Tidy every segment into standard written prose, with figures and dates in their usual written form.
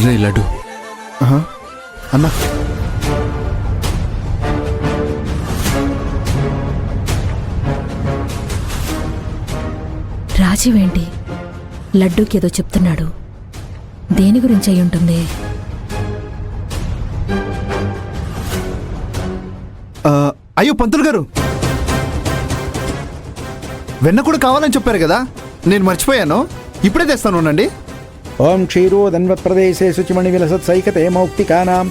రే లడ్డు. అన్నా రాజీవ్ ఏంటి లడ్డూకి ఏదో చెప్తున్నాడు. దేని గురించి అయి ఉంటుంది? అయ్యో పంతులు గారు, వెన్న కూడా కావాలని చెప్పారు కదా, నేను మర్చిపోయాను. ఇప్పుడే తెస్తాను ఉండండి. ఓం క్షీరోదన్వత్ ప్రదేశే శుచిమణి విలసత్ సైకతే మౌక్తికానాం.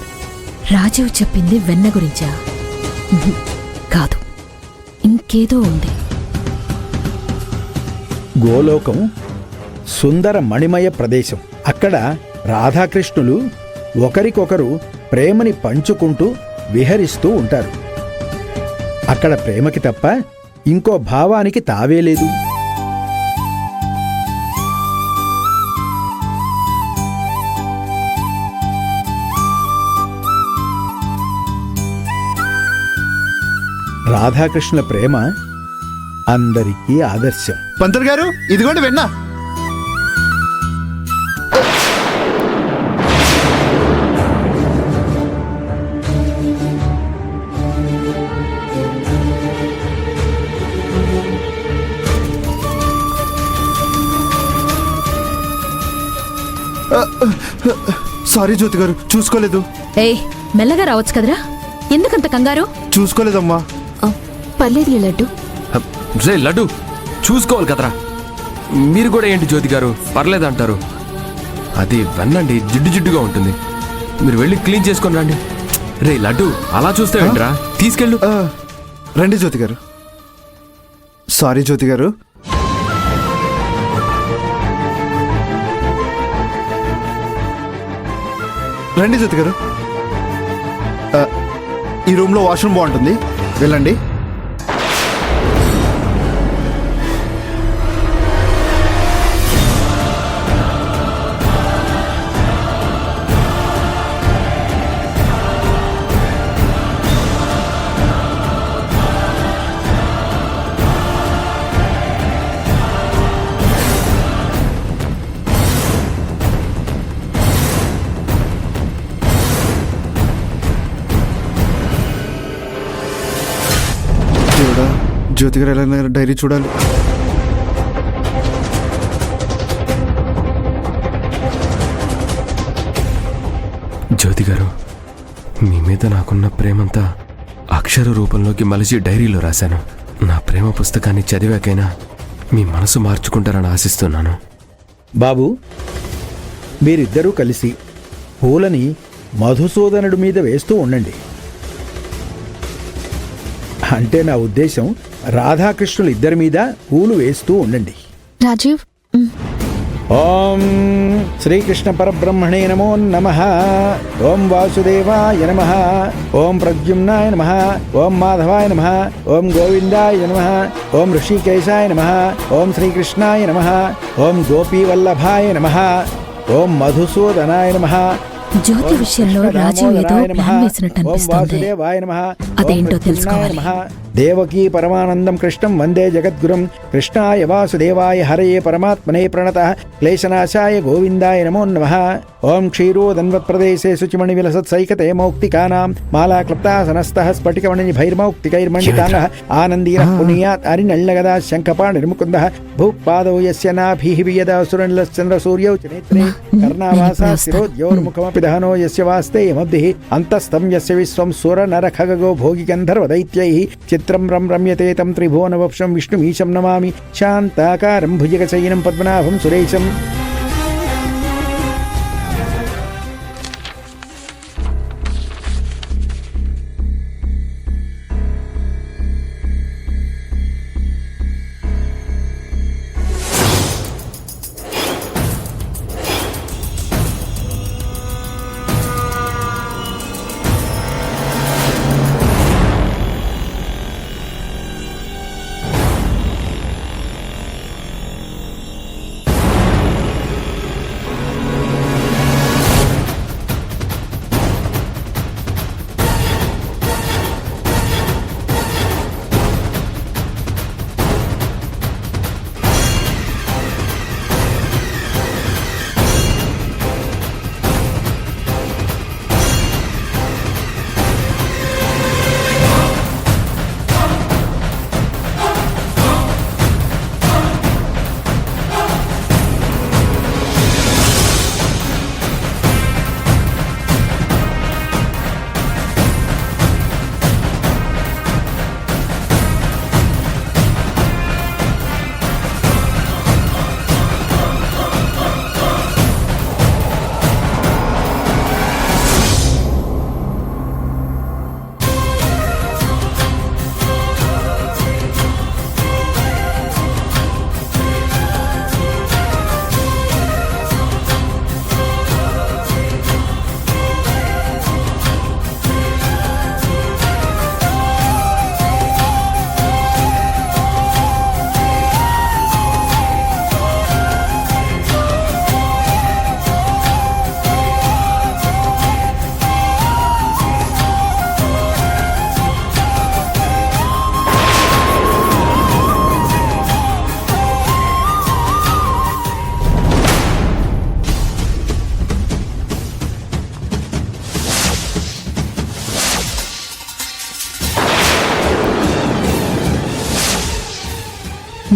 రాజీవ్ చెప్పింది వెన్న గురించా? కాదు, ఇంకేదో ఉంది. గోలోకం సుందర మణిమయ ప్రదేశం. అక్కడ రాధాకృష్ణులు ఒకరికొకరు ప్రేమని పంచుకుంటూ విహరిస్తూ ఉంటారు. అక్కడ ప్రేమకి తప్ప ఇంకో భావానికి తావే లేదు. రాధాకృష్ణుల ప్రేమ అందరికీ ఆదర్శం. పంతులు గారు, ఇదిగోండి వెన్న. సారీ జ్యోతి గారు, చూసుకోలేదు. ఏయ్, మెల్లగా రావచ్చు కదరా, ఎందుకంత కంగారు? చూసుకోలేదమ్మా. పర్లేదు లడ్డు. రే లడ్డు, చూసుకోవాలి కదరా. మీరు కూడా ఏంటి జ్యోతి గారు పర్లేదంటారు? అది వెన్నండి, జిడ్డు జిడ్డుగా ఉంటుంది. మీరు వెళ్ళి క్లీన్ చేసుకొని రండి. రే లడ్డు, అలా చూస్తే ఏంట్రా, తీసుకెళ్ళు. రండి జ్యోతి గారు. సారీ జ్యోతి గారు. రండి జ్యోతి గారు. ఈ రూమ్లో వాష్రూమ్ బాగుంటుంది, వెళ్ళండి. జ్యోతి గారు ఎలా డైరీ చూడాలి. జ్యోతి గారు, మీ మీద నాకున్న ప్రేమంతా అక్షర రూపంలోకి మలిచి డైరీలో రాశాను. నా ప్రేమ పుస్తకాన్ని చదివాకైనా మీ మనసు మార్చుకుంటారని ఆశిస్తున్నాను. బాబు, మీరిద్దరూ కలిసి పూలని మధుసూదనుడి మీద వేస్తూ ఉండండి. అంటే నా ఉద్దేశం, రాధాకృష్ణులు ఇద్దరి మీద పూలు వేస్తూ ఉండండి. రాజీవ్, ఓం శ్రీకృష్ణ పరబ్రహ్మణే నమో నమః. ఓం వాసుదేవాయ నమః. ఓం ప్రద్యుమ్నాయ నమః. ఓం మాధవాయ నమః. ఓం గోవిందాయ నమః. ఓం ఋషికేశాయ నమః. ఓం శ్రీకృష్ణాయ నమః. ఓం గోపీవల్లభాయ నమః. ఓం మధుసూదనాయ నమః. జ్యోతి విషయంలో రాజీవ్ ఏదో ప్లాన్ వేసినట్టు అనిపిస్తుంది. అదేంటో తెలుసుకోవాలి. దేవకీ పరమానందం కృష్ణం వందే జగద్గురుం. కృష్ణాయ వాసుదేవాయ హరయే పరమాత్మనే ప్రణతః క్లేశనాశాయ గోవిందాయ నమో నమః. ఓం క్షీరోదన్వత్ ప్రదేశే శుచిమణి విలసత్ సైకతే మౌక్తికానాం. మాలాక్లుప్తాసనస్తః స్ఫటికమణిభైర్మౌక్తికైర్మండితాంగః. ఆనందీనః పునీయాత్ అరినళ్ళగదా శంఖపాణిర్ముకుందః. భూపాదౌ యస్య నాభిః వియదాసురనిలశ్చంద్రసూర్యౌ చ నేత్రే కర్ణావాసా శిరోద్యోర్ముఖమపి దహనో యస్య వాస్తే యమబ్ధిః. అంతస్థం యస్య విశ్వం సురనరఖగో భోగి గంధర్వదైత్యైః. చిత్రం రమ్యతే తం త్రిభువనవక్షం విష్ణుమీశం నమామి. శాంతాకారం భుజగశయనం పద్మనాభం సురేశం.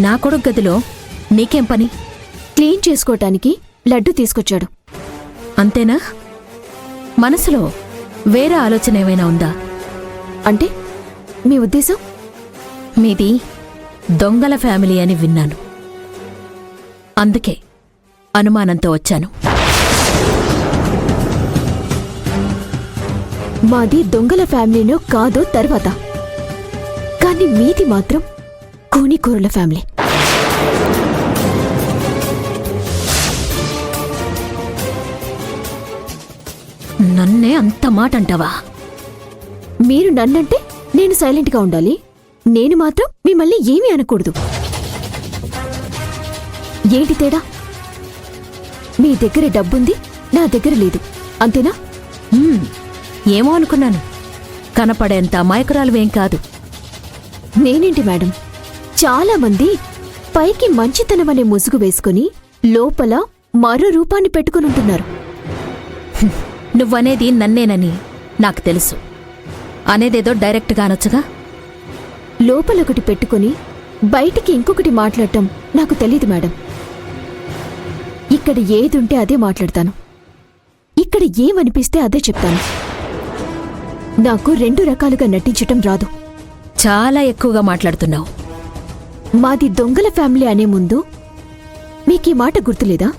నా కొడుకు గదిలో నీకేం పని? క్లీన్ చేసుకోవటానికి లడ్డు తీసుకొచ్చాడు. అంతేనా? మనసులో వేరే ఆలోచన ఏమైనా ఉందా? అంటే మీ ఉద్దేశం? మీది దొంగల ఫ్యామిలీ అని విన్నాను, అందుకే అనుమానంతో వచ్చాను. మాది దొంగల ఫ్యామిలీనో కాదో తర్వాత, కానీ మీది మాత్రం కూనికోరుల ఫ్యామిలీ. నన్నే అంత మాట అంటావా? మీరు నన్నంటే నేను సైలెంట్గా ఉండాలి, నేను మాత్రం మిమ్మల్ని ఏమీ అనకూడదు. ఏంటి తేడా? మీ దగ్గర డబ్బుంది, నా దగ్గర లేదు, అంతేనా? ఏమో అనుకున్నాను, కనపడేంత అమాయకురాలువేం కాదు. నేనేంటి మేడం, చాలా మంది పైకి మంచితనమనే ముసుగు వేసుకుని లోపల మరో రూపాన్ని పెట్టుకునుంటున్నారు. నువ్వనేది నన్నేనని నాకు తెలుసు, అనేదేదో డైరెక్ట్గా అనొచ్చుగా. లోపలొకటి పెట్టుకుని బయటికి ఇంకొకటి మాట్లాడటం నాకు తెలీదు మేడం. ఇక్కడ ఏదుంటే అదే మాట్లాడతాను, ఇక్కడ ఏమనిపిస్తే అదే చెప్తాను. నాకు రెండు రకాలుగా నటించటం రాదు. చాలా ఎక్కువగా మాట్లాడుతున్నావు. మాది దొంగల ఫ్యామిలీ అనే ముందు మీకీ మాట గుర్తులేదా?